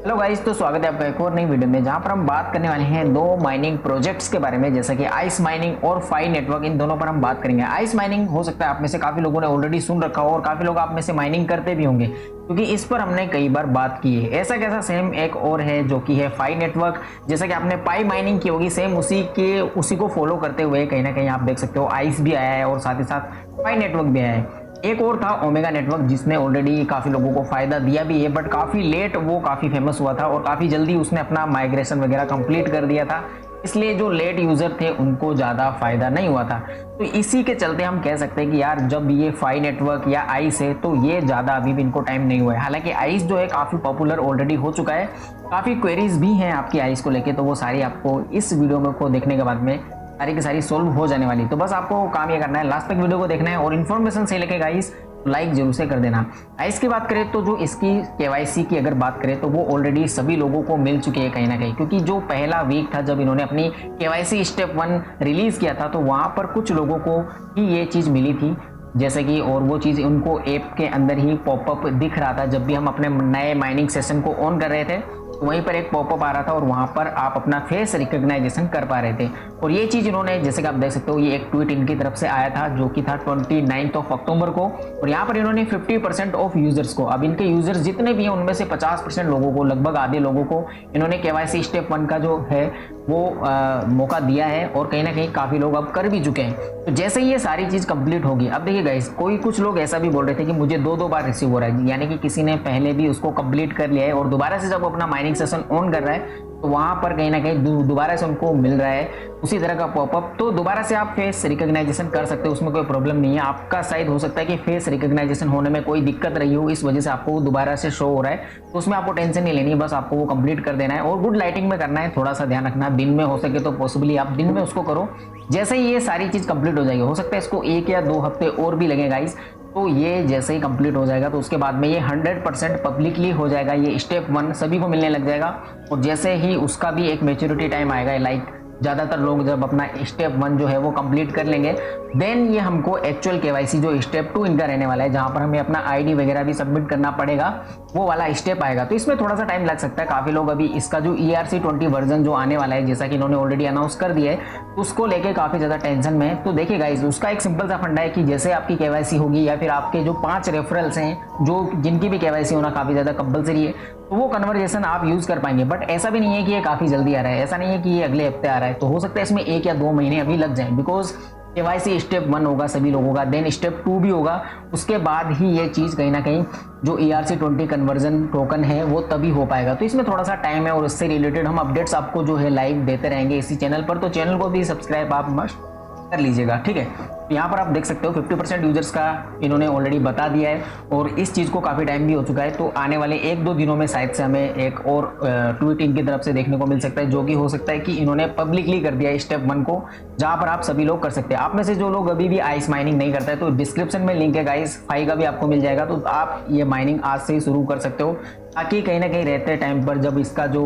Hello guys, तो स्वागत है आपका एक और नई वीडियो में जहां पर हम बात करने वाले हैं दो माइनिंग प्रोजेक्ट्स के बारे में, जैसा कि आइस माइनिंग और फाई नेटवर्क। इन दोनों पर हम बात करेंगे। आइस माइनिंग हो सकता है आप में से काफी लोगों ने ऑलरेडी सुन रखा हो और काफी लोग आप में से माइनिंग करते भी होंगे, क्योंकि इस पर हमने कई बार बात की है। ऐसा कैसा सेम एक और है जो कि है फाई नेटवर्क। जैसा कि आपने पाई माइनिंग की होगी, सेम उसी को फॉलो करते हुए कहीं ना कहीं आप देख सकते हो आइस भी आया है और साथ ही साथ फाई नेटवर्क भी आया है। एक और था ओमेगा नेटवर्क, जिसने ऑलरेडी काफी लोगों को फायदा दिया भी है, बट काफी लेट वो काफी फेमस हुआ था और काफी जल्दी उसने अपना माइग्रेशन वगैरह कंप्लीट कर दिया था। इसलिए जो लेट यूजर थे उनको ज्यादा फायदा नहीं हुआ था। तो इसी के चलते हम कह सकते हैं कि यार जब ये फाई नेटवर्क या आइस है तो ये ज्यादा अभी भी इनको टाइम नहीं हुआ है। हालांकि आइस जो है काफी पॉपुलर ऑलरेडी हो चुका है, काफी क्वेरीज भी हैं आपकी आइस को लेके, तो वो सारी आपको इस वीडियो में को देखने के बाद में सारी की सारी सोल्व हो जाने वाली। तो बस आपको काम ये करना है, लास्ट तक वीडियो को देखना है और इन्फॉर्मेशन सही लगे गाइस तो लाइक जरूर से कर देना। आइस की बात करें तो जो इसकी केवाईसी की अगर बात करें तो वो ऑलरेडी सभी लोगों को मिल चुकी है कहीं ना कहीं, क्योंकि जो पहला वीक था जब इन्होंने अपनी केवाईसी स्टेप 1 रिलीज किया था तो वहां पर कुछ लोगों को ही ये चीज मिली थी, जैसे कि, और वो चीज़ उनको ऐप के अंदर ही पॉपअप दिख रहा था। जब भी हम अपने नए माइनिंग सेशन को ऑन कर रहे थे तो वहीं पर एक पॉपअप आ रहा था और वहां पर आप अपना फेस रिकॉग्नाइजेशन कर पा रहे थे। और ये चीज़ इन्होंने, जैसे कि आप देख सकते हो, ये एक ट्वीट इनकी तरफ से आया था जो कि था 29 अक्टूबर को, और यहाँ पर इन्होंने 50% ऑफ यूजर्स को, अब इनके यूजर्स जितने भी हैं उनमें से 50% लोगों को, लगभग आधे लोगों को इन्होंने केवाईसी स्टेप 1 का जो है वो मौका दिया है और कहीं ना कहीं काफी लोग अब कर भी चुके हैं। तो जैसे ही ये सारी चीज कंप्लीट होगी, अब देखिए गाइस, कुछ लोग ऐसा भी बोल रहे थे कि मुझे दो बार रिसीव हो रहा है, यानी कि किसी ने पहले भी उसको कंप्लीट कर लिया है और दोबारा से जब अपना माइनिंग सेशन ऑन कर रहा है तो वहां पर कहीं ना कहीं दोबारा से उनको मिल रहा है उसी तरह का पॉपअप। तो दोबारा से आप फेस रिकॉग्नाइजेशन कर सकते हो, उसमें कोई प्रॉब्लम नहीं है। आपका शायद हो सकता है कि फेस रिकॉग्नाइजेशन होने में कोई दिक्कत रही हो, इस वजह से आपको दोबारा से शो हो रहा है, तो उसमें आपको टेंशन नहीं लेनी है, बस आपको वो कंप्लीट कर देना है और गुड लाइटिंग में करना है। थोड़ा सा ध्यान रखना, दिन में हो सके तो पॉसिबली आप दिन में उसको करो। जैसे ही ये सारी चीज कंप्लीट हो जाएगी, हो सकता है इसको 1 या 2 हफ्ते और भी लगे गाइस, तो ये जैसे ही कंप्लीट हो जाएगा तो उसके बाद में ये 100% पब्लिकली हो जाएगा, ये स्टेप 1 सभी को मिलने लग जाएगा। और जैसे ही उसका भी एक मैच्योरिटी टाइम आएगा, लाइक ज़्यादातर लोग जब अपना स्टेप 1 जो है वो कंप्लीट कर लेंगे, देन ये हमको एक्चुअल केवाईसी जो स्टेप 2 इनका रहने वाला है, जहां पर हमें अपना आईडी वगैरह भी सबमिट करना पड़ेगा, वो वाला स्टेप आएगा। तो इसमें थोड़ा सा टाइम लग सकता है। काफी लोग अभी इसका जो ERC20 वर्जन जो आने वाला है, जैसा कि इन्होंने ऑलरेडी अनाउंस कर दिया है, उसको लेके काफी ज्यादा टेंशन में है। तो देखिए गाइस, उसका एक सिंपल सा फंडा है कि जैसे आपकी केवाईसी होगी या फिर आपके जो 5 रेफरल्स हैं जो जिनकी भी केवाईसी होना काफी ज्यादा कंपलसरी है, तो वो कन्वर्जेशन आप यूज कर पाएंगे। बट ऐसा भी नहीं है कि ये काफी जल्दी आ रहा है, ऐसा नहीं है कि ये अगले हफ्ते आ रहा है, तो हो सकता है इसमें 1 या 2 महीने अभी लग जाए, बिकॉज केवाईसी स्टेप 1 होगा सभी लोगों का, देन स्टेप 2 भी होगा, उसके बाद ही ये चीज कहीं ना कहीं जो ERC20 कन्वर्जन टोकन है वो तभी हो पाएगा। तो इसमें थोड़ा सा टाइम है और इससे रिलेटेड हम अपडेट्स आपको जो है लाइव देते रहेंगे इसी चैनल पर, तो चैनल को भी सब्सक्राइब आप मस्ट कर लीजिएगा, ठीक है। तो यहाँ पर आप देख सकते हो 50% यूजर्स का इन्होंने ऑलरेडी बता दिया है और इस चीज़ को काफ़ी टाइम भी हो चुका है। तो आने वाले 1-2 दिनों में शायद से हमें एक और ट्वीट इनकी तरफ से देखने को मिल सकता है, जो कि हो सकता है कि इन्होंने पब्लिकली कर दिया है स्टेप 1 को, जहाँ पर आप सभी लोग कर सकते हैं। आप में से जो लोग अभी भी आइस माइनिंग नहीं करते हैं तो डिस्क्रिप्शन में लिंक है गाइस, फाई का भी आपको मिल जाएगा, तो आप ये माइनिंग आज से ही शुरू कर सकते हो, ताकि कहीं ना कहीं रहते टाइम पर जब इसका जो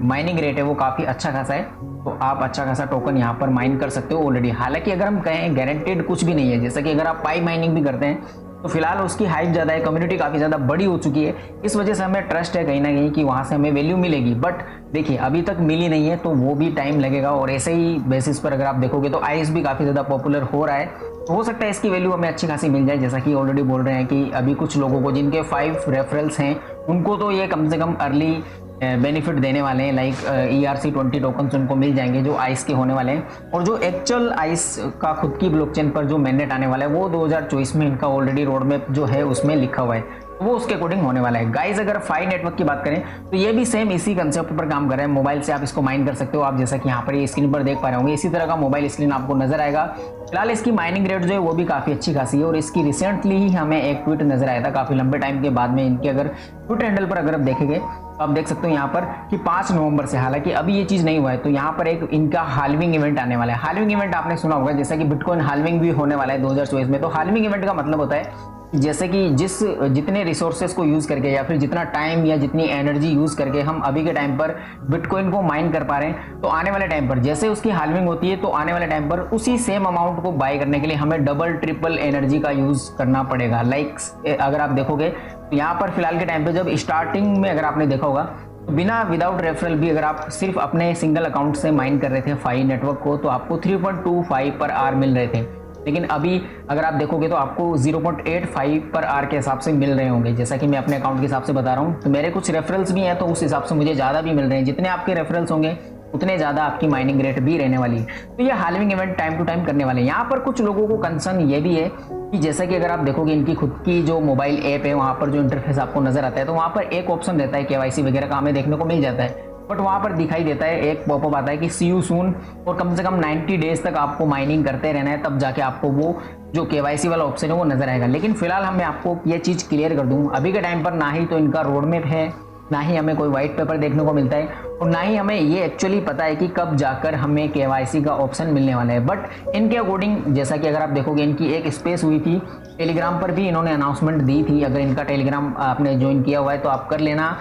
माइनिंग रेट है वो काफ़ी अच्छा खासा है, तो आप अच्छा खासा टोकन यहाँ पर माइन कर सकते हो ऑलरेडी। हालांकि अगर हम कहें गारंटेड कुछ भी नहीं है, जैसा कि अगर आप पाई माइनिंग भी करते हैं तो फिलहाल उसकी हाइप ज़्यादा है, कम्युनिटी काफ़ी ज़्यादा बड़ी हो चुकी है, इस वजह से हमें ट्रस्ट है कहीं ना कहीं कि वहाँ से हमें वैल्यू मिलेगी। बट देखिए अभी तक मिली नहीं है तो वो भी टाइम लगेगा, और ऐसे ही बेसिस पर अगर आप देखोगे तो आइस भी काफ़ी ज़्यादा पॉपुलर हो रहा है, तो हो सकता है इसकी वैल्यू हमें अच्छी खासी मिल जाए। जैसा कि ऑलरेडी बोल रहे हैं कि अभी कुछ लोगों को जिनके 5 रेफरल्स हैं उनको तो ये कम से कम अर्ली बेनिफिट देने वाले हैं, लाइक ERC20 टोकन्स उनको मिल जाएंगे जो आइस के होने वाले हैं। और जो एक्चुअल आइस का खुद की ब्लॉकचेन पर जो मैंडेट आने वाला है वो 2024 में इनका ऑलरेडी रोड मैप जो है उसमें लिखा हुआ है, तो वो उसके अकॉर्डिंग होने वाला है। गाइस अगर फाई नेटवर्क की बात करें तो ये भी सेम इसी कंसेप्ट पर काम कर रहे हैं, मोबाइल से आप इसको माइन कर सकते हो। आप जैसा कि यहाँ पर ये स्क्रीन पर देख पा रहे होंगे, इसी तरह का मोबाइल स्क्रीन आपको नजर आएगा। फिलहाल इसकी माइनिंग रेट जो है वो भी काफी अच्छी खासी है, और इसकी रिसेंटली ही हमें एक ट्वीट नजर आया था काफी लंबे टाइम के बाद में। इनके अगर ट्विटर हैंडल पर अगर आप देखेंगे तो आप देख सकते हो यहाँ पर कि 5 नवंबर से, हालांकि अभी ये चीज नहीं हुआ है, तो यहाँ पर एक इनका हाल्विंग इवेंट आने वाला है। हाल्विंग इवेंट आपने सुना होगा, जैसा कि बिटकॉइन हाल्विंग भी होने वाला है 2024 में। तो हाल्विंग इवेंट का मतलब होता है जैसे कि जितने रिसोर्सेज को यूज करके या फिर जितना टाइम या जितनी एनर्जी यूज करके हम अभी के टाइम पर बिटकॉइन को माइन कर पा रहे हैं, तो आने वाले टाइम पर जैसे उसकी हाल्विंग होती है तो आने वाले टाइम पर उसी सेम अमाउंट को बाय करने के लिए हमें डबल ट्रिपल एनर्जी का यूज करना पड़ेगा। लाइक अगर आप देखोगे तो यहाँ पर फिलहाल के टाइम पे जब स्टार्टिंग में अगर आपने देखा होगा बिना विदाउट रेफरल भी अगर आप सिर्फ अपने सिंगल अकाउंट से माइन कर रहे थे फाई नेटवर्क को तो आपको 3.25 पर आर मिल रहे थे, लेकिन अभी अगर आप देखोगे तो आपको 0.85 पर आर के हिसाब से मिल रहे होंगे। जैसा कि मैं अपने अकाउंट के हिसाब से बता रहा हूँ, तो मेरे कुछ रेफरल्स भी हैं तो उस हिसाब से मुझे ज़्यादा भी मिल रहे हैं। जितने आपके रेफरल्स होंगे उतने ज़्यादा आपकी माइनिंग रेट भी रहने वाली है। तो ये halving event time to time करने वाले हैं। यहाँ पर कुछ लोगों को कंसर्न ये भी है कि जैसा कि अगर आप देखोगे इनकी खुद की जो मोबाइल ऐप है वहाँ पर जो इंटरफेस आपको नजर आता है तो वहाँ पर एक ऑप्शन रहता है केवाईसी वगैरह का हमें देखने को मिल जाता है, बट वहाँ पर दिखाई देता है एक पॉपअप आता है कि सी यू सून और कम से कम 90 डेज तक आपको माइनिंग करते रहना है, तब जाके आपको वो जो केवाईसी वाला ऑप्शन है वो नजर आएगा। लेकिन फिलहाल मैं आपको ये चीज़ क्लियर कर दूँ, अभी के टाइम पर ना ही तो इनका रोड मैप है, ना ही हमें कोई व्हाइट पेपर देखने को मिलता है और ना ही हमें ये एक्चुअली पता है कि कब जाकर हमें केवाईसी का ऑप्शन मिलने वाला है। बट इनके अकॉर्डिंग जैसा कि अगर आप देखोगे इनकी एक स्पेस हुई थी टेलीग्राम पर भी, इन्होंने अनाउंसमेंट दी थी। अगर इनका टेलीग्राम आपने ज्वाइन किया हुआ है तो आप कर लेना,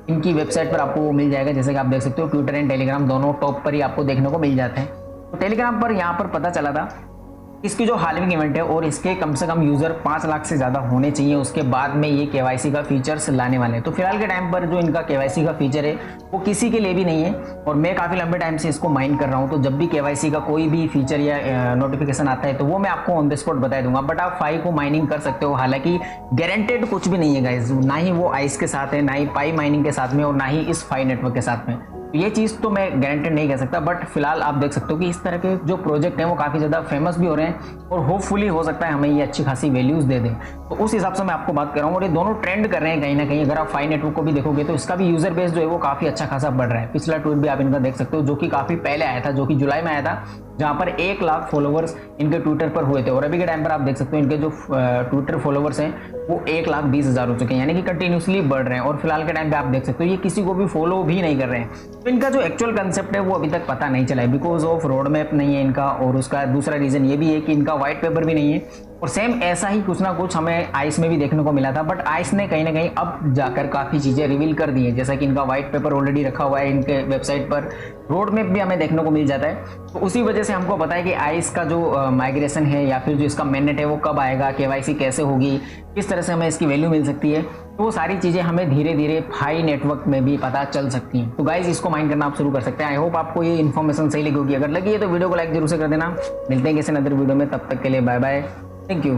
इनकी वेबसाइट पर आपको वो मिल जाएगा। जैसे कि आप देख सकते हो ट्विटर एंड टेलीग्राम दोनों टॉप पर ही आपको देखने को मिल जाते हैं। तो टेलीग्राम पर यहाँ पर पता चला था इसकी जो हाल्विंग इवेंट है और इसके कम से कम यूजर 5 लाख से ज़्यादा होने चाहिए, उसके बाद में ये केवाईसी का फीचर्स लाने वाले हैं। तो फिलहाल के टाइम पर जो इनका केवाईसी का फीचर है वो किसी के लिए भी नहीं है और मैं काफ़ी लंबे टाइम से इसको माइन कर रहा हूँ। तो जब भी केवाईसी का कोई भी फीचर या नोटिफिकेशन आता है तो वो मैं आपको ऑन द स्पॉट बता दूंगा। बट आप फाई को माइनिंग कर सकते हो, हालांकि गारंटेड कुछ भी नहीं है गाइज, ना ही वो आइस के साथ है, ना ही पाई माइनिंग के साथ में और ना ही इस फाई नेटवर्क के साथ में। ये चीज़ तो मैं गारंटेड नहीं कह सकता, बट फिलहाल आप देख सकते हो कि इस तरह के जो प्रोजेक्ट हैं वो काफ़ी ज़्यादा फेमस भी हो रहे हैं और होपफुली हो सकता है हमें ये अच्छी खासी वैल्यूज़ दे दें। तो उस हिसाब से मैं आपको बात कर रहा हूँ और ये दोनों ट्रेंड कर रहे हैं कहीं ना कहीं। अगर आप फाई नेटवर्क को भी देखोगे तो इसका भी यूजर बेस जो है वो काफ़ी अच्छा खासा बढ़ रहा है। पिछला ट्वीट भी आप इनका देख सकते हो जो कि काफ़ी पहले आया था, जो कि जुलाई में आया था, जहाँ पर 1 लाख फॉलोवर्स इनके ट्विटर पर हुए थे और अभी के टाइम पर आप देख सकते हो इनके जो ट्विटर फॉलोवर्स हैं वो 1,20,000 हो चुके हैं, यानी कि कंटिन्यूसली बढ़ रहे हैं। और फिलहाल के टाइम पे आप देख सकते हो ये किसी को भी फॉलो भी नहीं कर रहे हैं। तो इनका जो एक्चुअल कंसेप्ट है वो अभी तक पता नहीं चला है, बिकॉज ऑफ रोड मैप नहीं है इनका और उसका दूसरा रीजन ये भी है कि इनका व्हाइट पेपर भी नहीं है। और सेम ऐसा ही कुछ ना कुछ हमें आइस में भी देखने को मिला था, बट आइस ने कहीं ना कहीं अब जाकर काफ़ी चीज़ें रिवील कर दी है। जैसा कि इनका व्हाइट पेपर ऑलरेडी रखा हुआ है इनके वेबसाइट पर, रोड मैप भी हमें देखने को मिल जाता है। तो उसी वजह से हमको पता है कि आइस का जो माइग्रेशन है या फिर जो इसका मेननेट है वो कब आएगा, केवाईसी कैसे होगी, किस तरह से हमें इसकी वैल्यू मिल सकती है। तो वो सारी चीज़ें हमें धीरे धीरे फाई नेटवर्क में भी पता चल सकती हैं। तो गाइज इसको माइंड करना आप शुरू कर सकते हैं। आई होप आपको ये इन्फॉर्मेशन सही लगी होगी। अगर लगी है तो वीडियो को लाइक जरूर से कर देना। मिलते हैं किसी नदर वीडियो में, तब तक के लिए बाय बाय, थैंक यू।